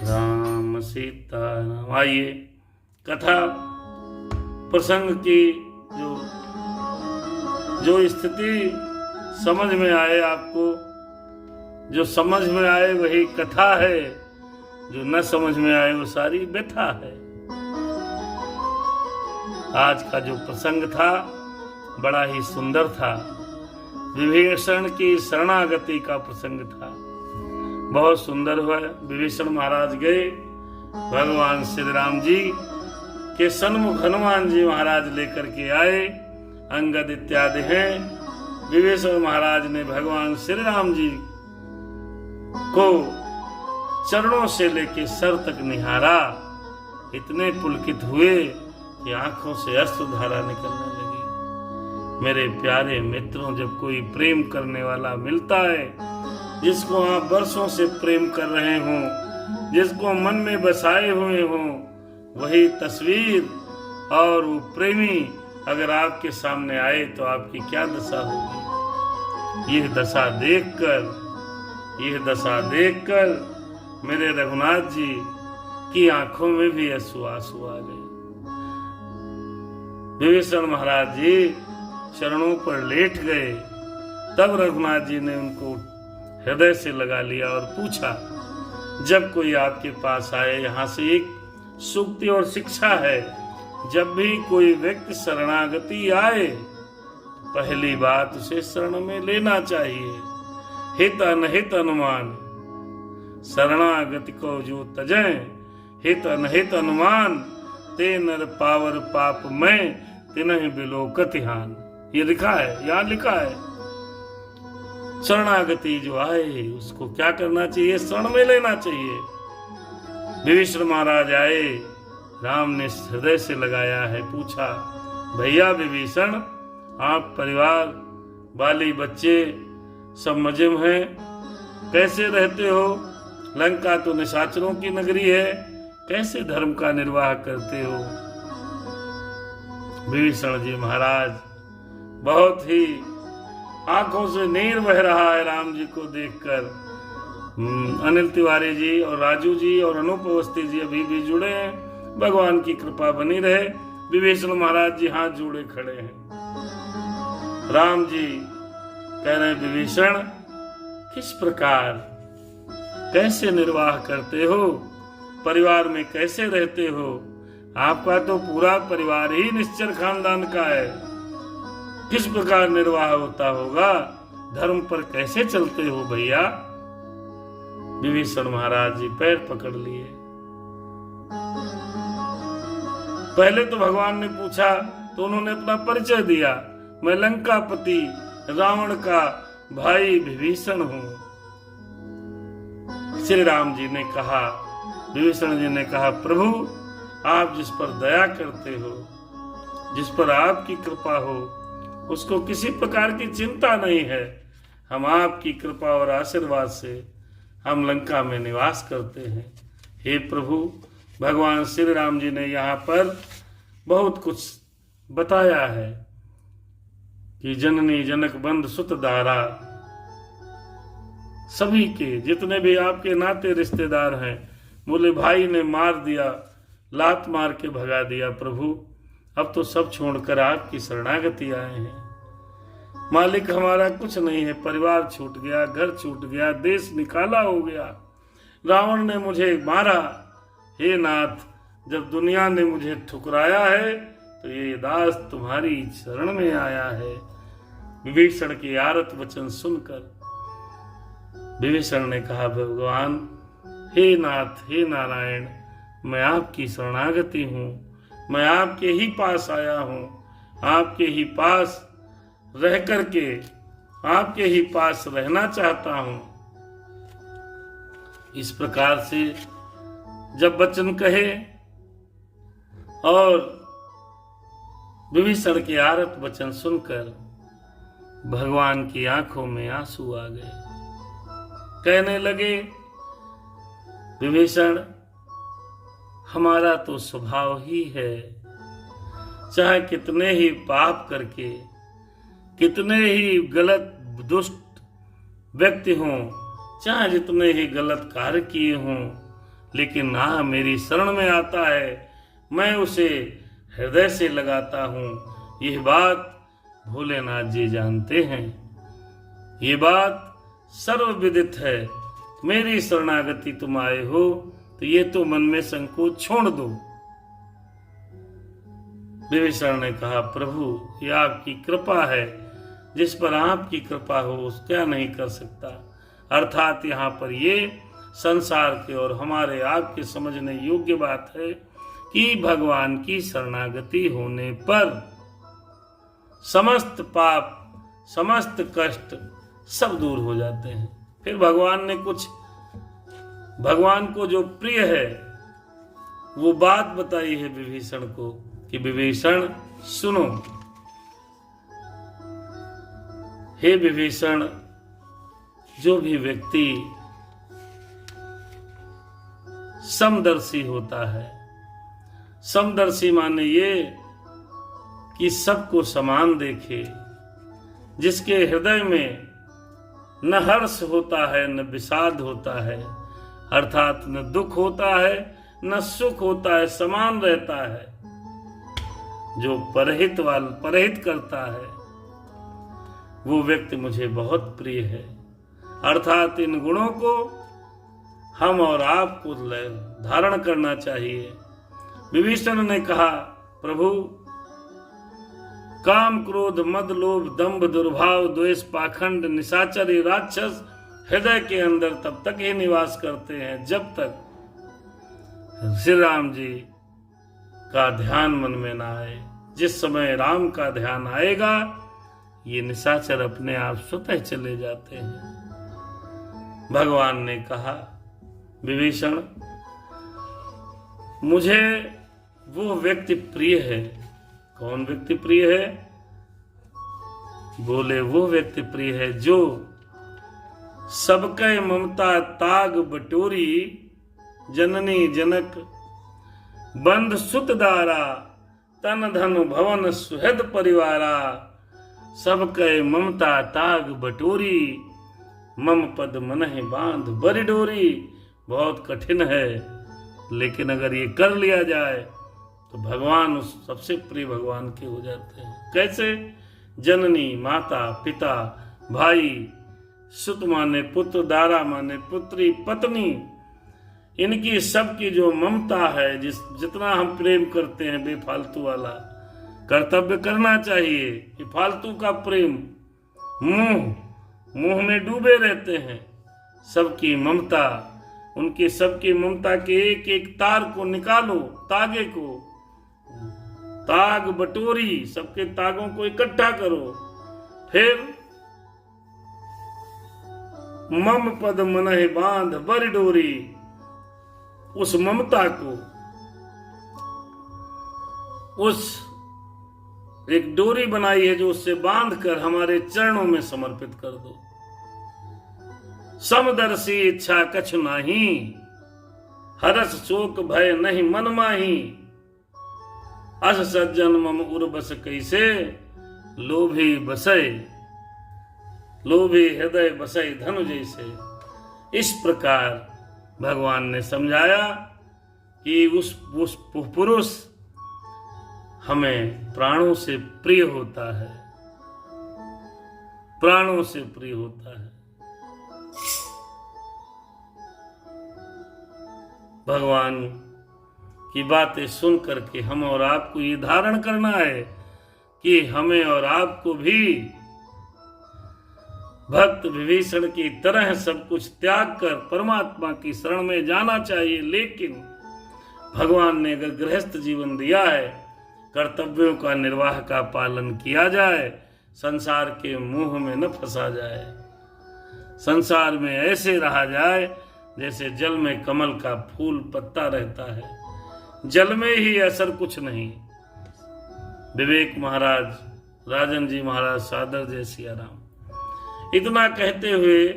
राम सीता राम। आइए कथा प्रसंग की जो जो स्थिति समझ में आए, आपको जो समझ में आए वही कथा है, जो न समझ में आए वो सारी व्यथा है। आज का जो प्रसंग था बड़ा ही सुंदर था। विभीषण की शरणागति का प्रसंग था, बहुत सुंदर हुआ। विभीषण महाराज गए, भगवान श्री राम जी के सन्मुख हनुमान जी महाराज लेकर के आए, अंगद इत्यादि हैं। विभीषण महाराज ने भगवान श्री राम जी को चरणों से लेके सर तक निहारा, इतने पुलकित हुए कि आंखों से अश्रुधारा निकलने लगी। मेरे प्यारे मित्रों, जब कोई प्रेम करने वाला मिलता है, जिसको आप वर्षों से प्रेम कर रहे हों, जिसको मन में बसाए हुए हों, वही तस्वीर और वो प्रेमी अगर आपके सामने आए तो आपकी क्या दशा होगी। यह दशा देखकर मेरे रघुनाथ जी की आंखों में भी आंसू आ गए। विभीषण महाराज जी चरणों पर लेट गए, तब रघुनाथ जी ने उनको हृदय से लगा लिया और पूछा, जब कोई आपके पास आए, यहाँ से एक सूक्ति और शिक्षा है, जब भी कोई व्यक्ति शरणागति आए, पहली बात उसे शरण में लेना चाहिए। हित अनहित अनुमान, शरणागति को जो तजै, हित अनहित अनुमान, ते नर पावर पाप में तिन्ह बिलोकति हान। ये लिखा है, यहाँ लिखा है। शरणागति जो आए उसको क्या करना चाहिए? शरण में लेना चाहिए। विभीषण महाराज आए, राम ने हृदय से लगाया है, पूछा, भैया विभीषण, आप परिवार बाली बच्चे सब मजे में हैं, कैसे रहते हो? लंका तो निशाचरों की नगरी है, कैसे धर्म का निर्वाह करते हो? विभीषण जी महाराज बहुत ही आंखों से नीर बह रहा है राम जी को देखकर। अनिल तिवारी जी और राजू जी और अनूप अवस्थी जी अभी भी जुड़े हैं, भगवान की कृपा बनी रहे। विभीषण महाराज जी हाथ जोड़े खड़े हैं। राम जी कह रहे हैं, विभीषण किस प्रकार, कैसे निर्वाह करते हो, परिवार में कैसे रहते हो? आपका तो पूरा परिवार ही निश्चर खानदान का है, किस प्रकार निर्वाह होता होगा? धर्म पर कैसे चलते हो भैया? विभीषण महाराज जी पैर पकड़ लिए। पहले तो भगवान ने पूछा तो उन्होंने अपना परिचय दिया, मैं लंकापति रावण का भाई विभीषण हूं। श्री राम जी ने कहा, विभीषण जी ने कहा, प्रभु आप जिस पर दया करते हो, जिस पर आपकी कृपा हो, उसको किसी प्रकार की चिंता नहीं है। हम आपकी कृपा और आशीर्वाद से हम लंका में निवास करते हैं। हे प्रभु, भगवान श्री राम जी ने यहाँ पर बहुत कुछ बताया है कि जननी जनक बंद सुत दारा, सभी के जितने भी आपके नाते रिश्तेदार हैं, बोले भाई ने मार दिया, लात मार के भगा दिया। प्रभु अब तो सब छोड़कर आपकी शरणागति आए हैं। मालिक हमारा कुछ नहीं है, परिवार छूट गया, घर छूट गया, देश निकाला हो गया, रावण ने मुझे मारा। हे नाथ, जब दुनिया ने मुझे ठुकराया है तो ये दास तुम्हारी शरण में आया है। विभीषण के आरत वचन सुनकर विभीषण ने कहा, भगवान, हे नाथ, हे नारायण, मैं आपकी शरणागति हूँ, मैं आपके ही पास आया हूँ, आपके ही पास रह करके आपके ही पास रहना चाहता हूँ। इस प्रकार से जब वचन कहे और विभीषण के आरत वचन सुनकर भगवान की आंखों में आंसू आ गए। कहने लगे, विभीषण हमारा तो स्वभाव ही है, चाहे कितने ही पाप करके, कितने ही गलत दुष्ट व्यक्ति हों, चाहे जितने ही गलत कार्य किए हों, लेकिन हाँ मेरी शरण में आता है, मैं उसे हृदय से लगाता हूँ। यह बात भोलेनाथ जी जानते हैं, ये बात सर्वविदित है। मेरी शरणागति तुम आए हो तो ये तो मन में संकोच छोड़ दो। विभीषण ने कहा, प्रभु ये आपकी कृपा है, जिस पर आपकी कृपा हो उस क्या नहीं कर सकता। अर्थात यहाँ पर ये संसार के और हमारे आपके समझने योग्य बात है कि भगवान की शरणागति होने पर समस्त पाप, समस्त कष्ट सब दूर हो जाते हैं। फिर भगवान ने कुछ, भगवान को जो प्रिय है वो बात बताई है विभीषण को कि विभीषण सुनो। हे विभीषण, जो भी व्यक्ति समदर्शी होता है, समदर्शी माने ये कि सबको समान देखे, जिसके हृदय में न हर्ष होता है न विषाद होता है, अर्थात न दुख होता है न सुख होता है, समान रहता है, जो परहित करता है, वो व्यक्ति मुझे बहुत प्रिय है। अर्थात इन गुणों को हम और आपको धारण करना चाहिए। विभीषण ने कहा, प्रभु काम, क्रोध, मद, लोभ, दंभ, दुर्भाव, द्वेष, पाखंड, निशाचर, राक्षस हृदय के अंदर तब तक ही निवास करते हैं जब तक श्री राम जी का ध्यान मन में ना आए। जिस समय राम का ध्यान आएगा ये निशाचर अपने आप स्वतः चले जाते हैं। भगवान ने कहा, विभीषण मुझे वो व्यक्ति प्रिय है। कौन व्यक्ति प्रिय है? बोले वो व्यक्ति प्रिय है जो सबके ममता ताग बटोरी, जननी जनक बंध सुत दारा, तन धन भवन सुहृद परिवारा, सबके ममता ताग बटोरी, मम पद मनहि बांध बरी डोरी। बहुत कठिन है, लेकिन अगर ये कर लिया जाए तो भगवान उस सबसे प्रिय भगवान के हो जाते हैं। कैसे? जननी माता पिता भाई, सुत माने पुत्र, दारा माने पुत्री पुत्री, इनकी सबकी जो ममता है, जितना हम प्रेम करते हैं बेफालतू वाला, कर्तव्य करना चाहिए। ये फालतू का प्रेम, मुंह में डूबे रहते हैं। सबकी ममता, उनकी सबकी ममता के एक एक तार को निकालो, तागे को, ताग बटोरी, सबके तागों को इकट्ठा करो, फिर मम पद मनहि बांध बरी डोरी, उस ममता को, उस एक डोरी बनाई है जो उससे बांध कर हमारे चरणों में समर्पित कर दो। समदर्शी इच्छा कछु नाही, हरस शोक भय नहीं मन माही, अस सज्जन मम उर बस कैसे, लोभी बसै, लोभी हृदय बसै धनु जैसे। इस प्रकार भगवान ने समझाया कि उस पुरुष हमें प्राणों से प्रिय होता है, प्राणों से प्रिय होता है। भगवान की बातें सुन करके हम और आपको ये धारण करना है कि हमें और आपको भी भक्त विभीषण की तरह सब कुछ त्याग कर परमात्मा की शरण में जाना चाहिए। लेकिन भगवान ने अगर गृहस्थ जीवन दिया है, कर्तव्यों का निर्वाह का पालन किया जाए, संसार के मोह में न फंसा जाए, संसार में ऐसे रहा जाए जैसे जल में कमल का फूल पत्ता रहता है, जल में ही असर कुछ नहीं। विवेक महाराज, राजन जी महाराज, सादर जय सिया राम। इतना कहते हुए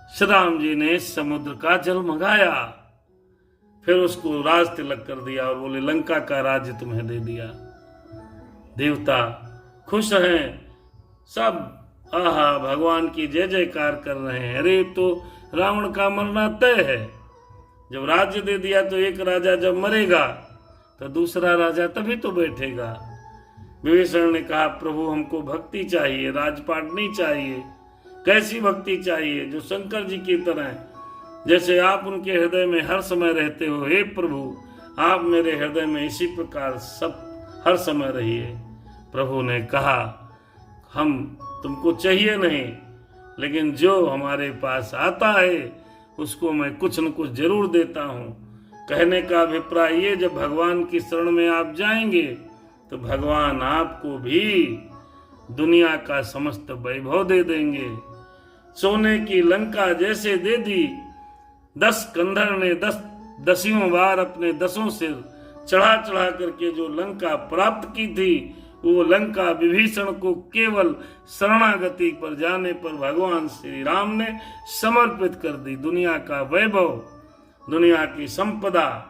श्री राम जी ने समुद्र का जल मंगाया, फिर उसको राज तिलक कर दिया और बोले लंका का राज्य तुम्हें दे दिया। देवता खुश हैं, सब आहा भगवान की जय जयकार कर रहे हैं। अरे तो रावण का मरना तय है, जब राज्य दे दिया तो एक राजा जब मरेगा तो दूसरा राजा तभी तो बैठेगा। विभीषण ने कहा प्रभु हमको भक्ति चाहिए, राजपाट नहीं चाहिए। कैसी भक्ति चाहिए? जो शंकर जी की तरह, जैसे आप उनके हृदय में हर समय रहते हो। हे प्रभु आप मेरे हृदय में इसी प्रकार सब हर समय रहिए। प्रभु ने कहा हम तुमको चाहिए नहीं, लेकिन जो हमारे पास आता है उसको मैं कुछ न कुछ जरूर देता हूँ। कहने का अभिप्राय ये, जब भगवान की शरण में आप जाएंगे तो भगवान आपको भी दुनिया का समस्त वैभव दे देंगे। सोने की लंका जैसे दे दी, 10 कंधर ने 10 बार अपने 10 सिर चढ़ा चढ़ा करके जो लंका प्राप्त की थी, वो लंका विभीषण को केवल शरणागति पर जाने पर भगवान श्री राम ने समर्पित कर दी। दुनिया का वैभव, दुनिया की संपदा,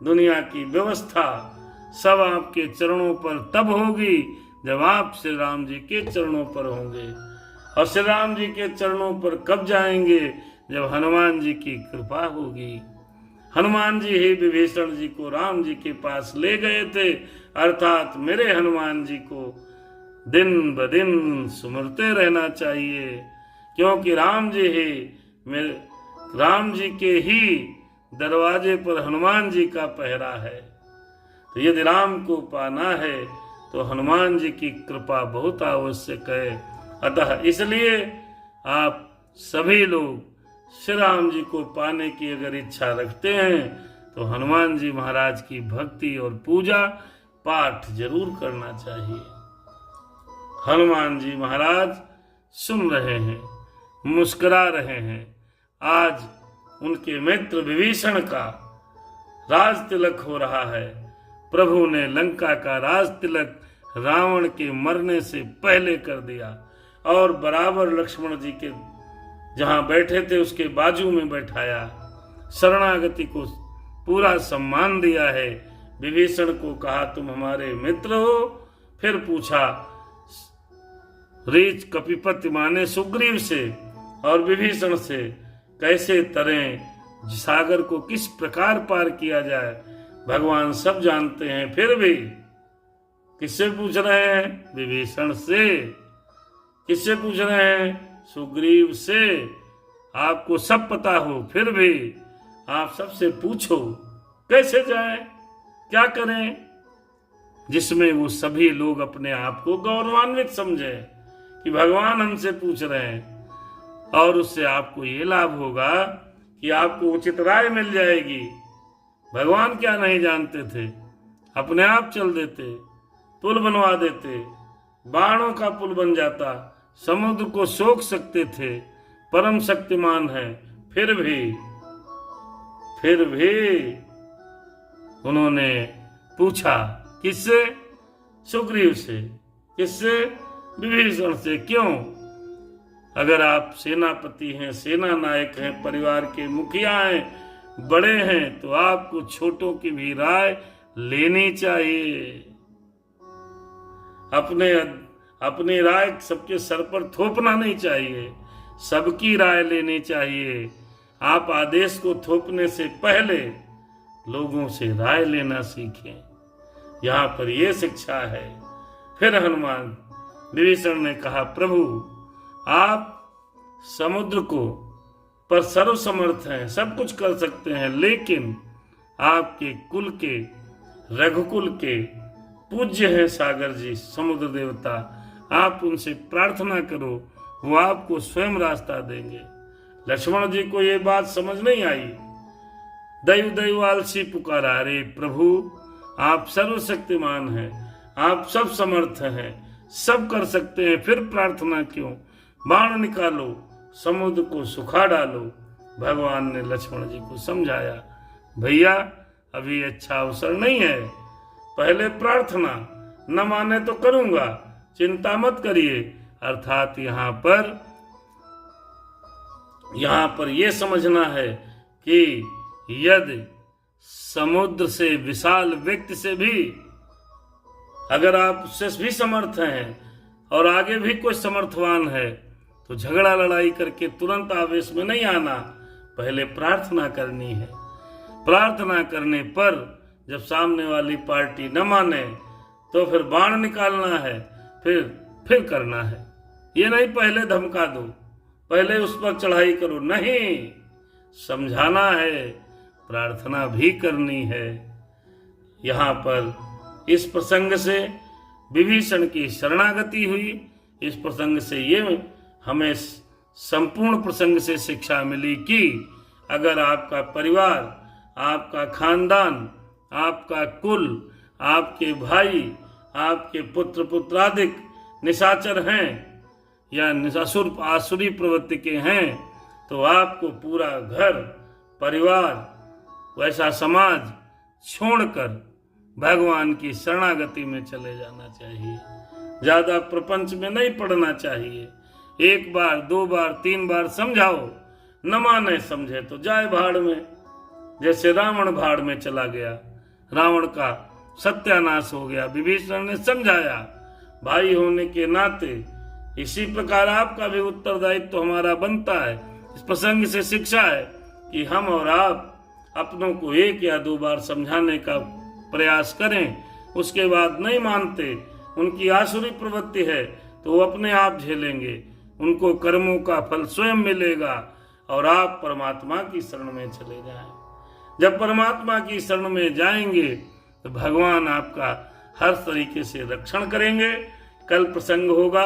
दुनिया की व्यवस्था सब आपके चरणों पर तब होगी जब आप श्री राम जी के चरणों पर होंगे। और श्री राम जी के चरणों पर कब जाएंगे? जब हनुमान जी की कृपा होगी। हनुमान जी ही विभीषण जी को राम जी के पास ले गए थे, अर्थात मेरे हनुमान जी को दिन ब दिन सुमरते रहना चाहिए, क्योंकि राम जी के ही दरवाजे पर हनुमान जी का पहरा है। तो यदि राम को पाना है तो हनुमान जी की कृपा बहुत आवश्यक है। अतः इसलिए आप सभी लोग श्री राम जी को पाने की अगर इच्छा रखते हैं तो हनुमान जी महाराज की भक्ति और पूजा पाठ जरूर करना चाहिए। हनुमान जी महाराज सुन रहे हैं, मुस्कुरा रहे हैं। आज उनके मित्र विभीषण का राज तिलक हो रहा है। प्रभु ने लंका का राज तिलक रावण के मरने से पहले कर दिया और बराबर लक्ष्मण जी के जहां बैठे थे उसके बाजू में बैठाया। शरणागति को पूरा सम्मान दिया है। विभीषण को कहा तुम हमारे मित्र हो। फिर पूछा रीच कपिपति माने सुग्रीव से और विभीषण से कैसे तरें सागर को किस प्रकार पार किया जाए। भगवान सब जानते हैं, फिर भी किससे पूछ रहे हैं? विभीषण से। किससे पूछ रहे हैं? सुग्रीव से। आपको सब पता हो फिर भी आप सबसे पूछो कैसे जाएं, क्या करें, जिसमें वो सभी लोग अपने आप को गौरवान्वित समझे कि भगवान हमसे पूछ रहे हैं। और उससे आपको ये लाभ होगा कि आपको उचित राय मिल जाएगी। भगवान क्या नहीं जानते थे? अपने आप चल देते, पुल बनवा देते, बाणों का पुल बन जाता, समुद्र को सोख सकते थे। परम शक्तिमान है। फिर भी उन्होंने पूछा किससे? सुग्रीव से। किससे? विभीषण से। क्यों? अगर आप सेनापति हैं, सेना नायक हैं, परिवार के मुखिया हैं, बड़े हैं, तो आपको छोटों की भी राय लेनी चाहिए। अपनी राय सबके सर पर थोपना नहीं चाहिए, सबकी राय लेनी चाहिए। आप आदेश को थोपने से पहले लोगों से राय लेना सीखें। यहाँ पर यह शिक्षा है। फिर हनुमान विभीषण ने कहा प्रभु आप समुद्र को पर सर्वसमर्थ हैं, सब कुछ कर सकते हैं, लेकिन आपके कुल के, रघुकुल के पूज्य हैं सागर जी, समुद्र देवता। आप उनसे प्रार्थना करो, वो आपको स्वयं रास्ता देंगे। लक्ष्मण जी को ये बात समझ नहीं आई। दैव दैव आलसी पुकारा, अरे प्रभु आप सर्वशक्तिमान हैं, आप सब समर्थ हैं, सब कर सकते हैं, फिर प्रार्थना क्यों? बाण निकालो, समुद्र को सुखा डालो। भगवान ने लक्ष्मण जी को समझाया, भैया अभी अच्छा अवसर नहीं है, पहले प्रार्थना, न माने तो करूंगा, चिंता मत करिए। अर्थात यहाँ पर यह समझना है कि यदि समुद्र से विशाल व्यक्ति से भी अगर आप उससे भी समर्थ हैं और आगे भी कोई समर्थवान है, तो झगड़ा लड़ाई करके तुरंत आवेश में नहीं आना, पहले प्रार्थना करनी है। प्रार्थना करने पर जब सामने वाली पार्टी न माने तो फिर बाण निकालना है, फिर करना है। ये नहीं पहले धमका दो, पहले उस पर चढ़ाई करो, नहीं, समझाना है, प्रार्थना भी करनी है। यहाँ पर इस प्रसंग से विभीषण की शरणागति हुई। इस प्रसंग से ये हमें संपूर्ण प्रसंग से शिक्षा मिली कि अगर आपका परिवार, आपका खानदान, आपका कुल, आपके भाई, आपके पुत्र पुत्रादिक निशाचर हैं या आसुरी प्रवृत्ति के हैं, तो आपको पूरा घर परिवार, वैसा समाज छोड़कर भगवान की शरणागति में चले जाना चाहिए। ज्यादा प्रपंच में नहीं पड़ना चाहिए। एक बार, दो बार, तीन बार समझाओ, न माने समझे तो जाए भाड़ में। जैसे रावण भाड़ में चला गया, रावण का सत्यानाश हो गया, विभीषण ने समझाया भाई होने के नाते। इसी प्रकार आपका भी उत्तरदायित्व तो हमारा बनता है। इस प्रसंग से शिक्षा है कि हम और आप अपनों को एक या दो बार समझाने का प्रयास करें, उसके बाद नहीं मानते, उनकी आसुरी प्रवृत्ति है तो वो अपने आप झेलेंगे, उनको कर्मों का फल स्वयं मिलेगा और आप परमात्मा की शरण में चले जाएं। जब परमात्मा की शरण में जाएंगे तो भगवान आपका हर तरीके से रक्षण करेंगे। कल प्रसंग होगा,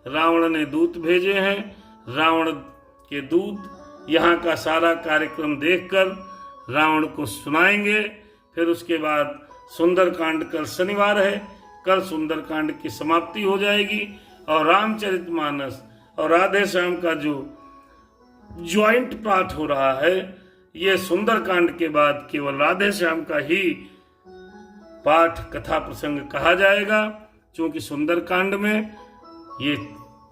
रावण ने दूत भेजे हैं, रावण के दूत यहाँ का सारा कार्यक्रम देखकर रावण को सुनाएंगे। फिर उसके बाद सुंदरकांड, कल शनिवार है, कल सुंदरकांड की समाप्ति हो जाएगी और रामचरितमानस और राधे श्याम का जो ज्वाइंट पाठ हो रहा है, ये सुंदरकांड के बाद केवल राधे श्याम का ही पाठ कथा प्रसंग कहा जाएगा। क्योंकि सुंदरकांड में ये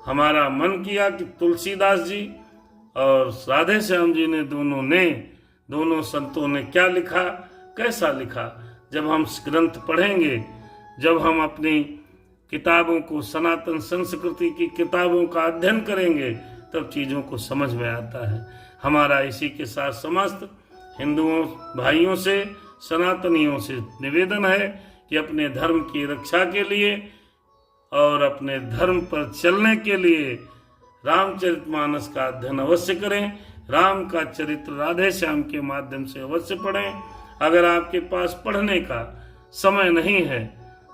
हमारा मन किया कि तुलसीदास जी और राधे श्याम जी ने दोनों संतों ने क्या लिखा, कैसा लिखा। जब हम ग्रंथ पढ़ेंगे, जब हम अपनी किताबों को, सनातन संस्कृति की किताबों का अध्ययन करेंगे, तब चीज़ों को समझ में आता है। हमारा इसी के साथ समस्त हिंदुओं भाइयों से, सनातनियों से निवेदन है कि अपने धर्म की रक्षा के लिए और अपने धर्म पर चलने के लिए रामचरितमानस का अध्ययन अवश्य करें। राम का चरित्र राधे श्याम के माध्यम से अवश्य पढ़ें। अगर आपके पास पढ़ने का समय नहीं है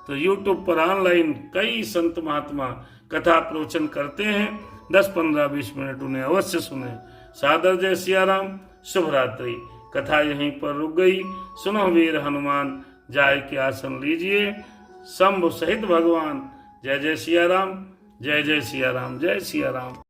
तो YouTube पर ऑनलाइन कई संत महात्मा कथा प्रवचन करते हैं, 10, 15, 20 मिनट उन्हें अवश्य सुने। सादर जय सिया राम, शुभ रात्रि। कथा यहीं पर रुक गई। सुनो वीर हनुमान, जाय के आसन लीजिए, शंभु सहित भगवान। जय जय सिया राम, जय जय सिया राम, जय सिया राम।